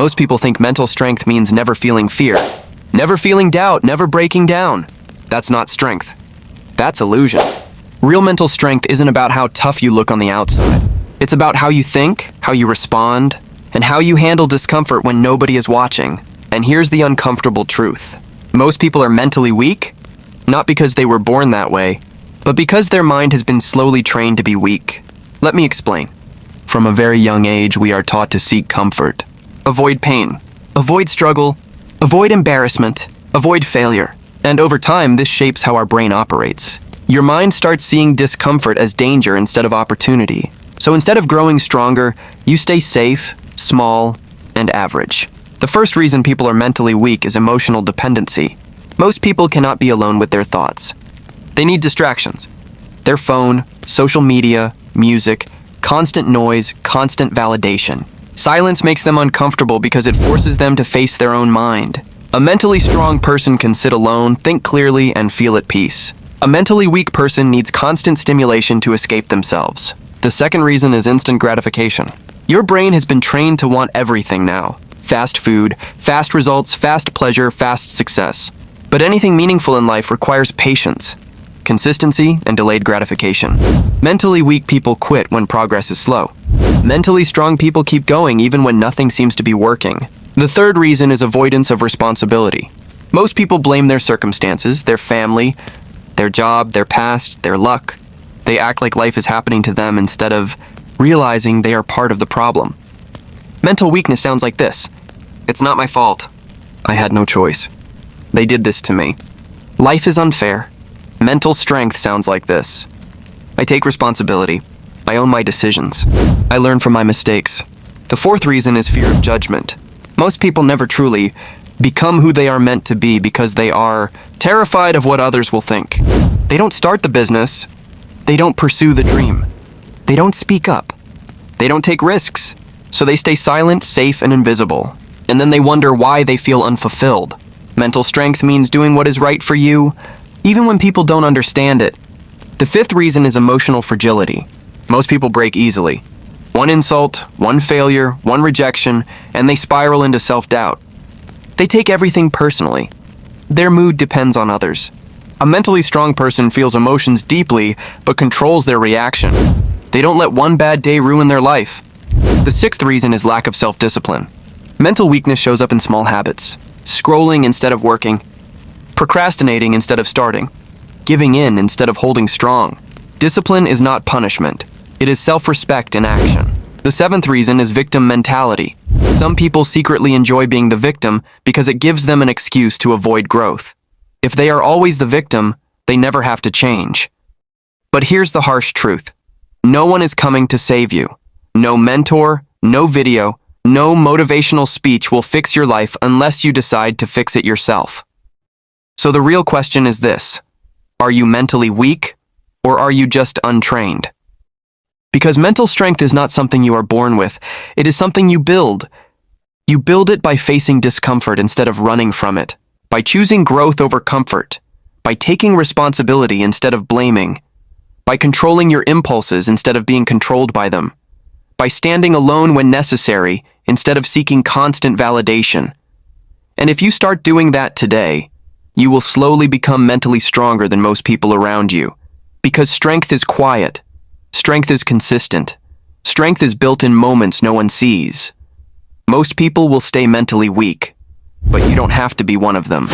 Most people think mental strength means never feeling fear, never feeling doubt, never breaking down. That's not strength. That's illusion. Real mental strength isn't about how tough you look on the outside. It's about how you think, how you respond, and how you handle discomfort when nobody is watching. And here's the uncomfortable truth. Most people are mentally weak, not because they were born that way, but because their mind has been slowly trained to be weak. Let me explain. From a very young age, we are taught to seek comfort. Avoid pain, avoid struggle, avoid embarrassment, avoid failure. And over time, this shapes how our brain operates. Your mind starts seeing discomfort as danger instead of opportunity. So instead of growing stronger, you stay safe, small, and average. The first reason people are mentally weak is emotional dependency. Most people cannot be alone with their thoughts. They need distractions. Their phone, social media, music, constant noise, constant validation. Silence makes them uncomfortable because it forces them to face their own mind. A mentally strong person can sit alone, think clearly, and feel at peace. A mentally weak person needs constant stimulation to escape themselves. The second reason is instant gratification. Your brain has been trained to want everything now. Fast food, fast results, fast pleasure, fast success. But anything meaningful in life requires patience, consistency, and delayed gratification. Mentally weak people quit when progress is slow. Mentally strong people keep going even when nothing seems to be working. The third reason is avoidance of responsibility. Most people blame their circumstances, their family, their job, their past, their luck. They act like life is happening to them instead of realizing they are part of the problem. Mental weakness sounds like this. It's not my fault. I had no choice. They did this to me. Life is unfair. Mental strength sounds like this. I take responsibility. I own my decisions. I learn from my mistakes. The fourth reason is fear of judgment. Most people never truly become who they are meant to be because they are terrified of what others will think. They don't start the business. They don't pursue the dream. They don't speak up. They don't take risks. So they stay silent, safe, and invisible. And then they wonder why they feel unfulfilled. Mental strength means doing what is right for you, even when people don't understand it. The fifth reason is emotional fragility. Most people break easily. One insult, one failure, one rejection, and they spiral into self-doubt. They take everything personally. Their mood depends on others. A mentally strong person feels emotions deeply, but controls their reaction. They don't let one bad day ruin their life. The sixth reason is lack of self-discipline. Mental weakness shows up in small habits. Scrolling instead of working. Procrastinating instead of starting. Giving in instead of holding strong. Discipline is not punishment. It is self-respect in action. The seventh reason is victim mentality. Some people secretly enjoy being the victim because it gives them an excuse to avoid growth. If they are always the victim, they never have to change. But here's the harsh truth. No one is coming to save you. No mentor, no video, no motivational speech will fix your life unless you decide to fix it yourself. So the real question is this: are you mentally weak, or are you just untrained? Because mental strength is not something you are born with, it is something you build. You build it by facing discomfort instead of running from it, by choosing growth over comfort, by taking responsibility instead of blaming, by controlling your impulses instead of being controlled by them, by standing alone when necessary instead of seeking constant validation. And if you start doing that today, you will slowly become mentally stronger than most people around you. Because strength is quiet. Strength is consistent. Strength is built in moments no one sees. Most people will stay mentally weak, but you don't have to be one of them.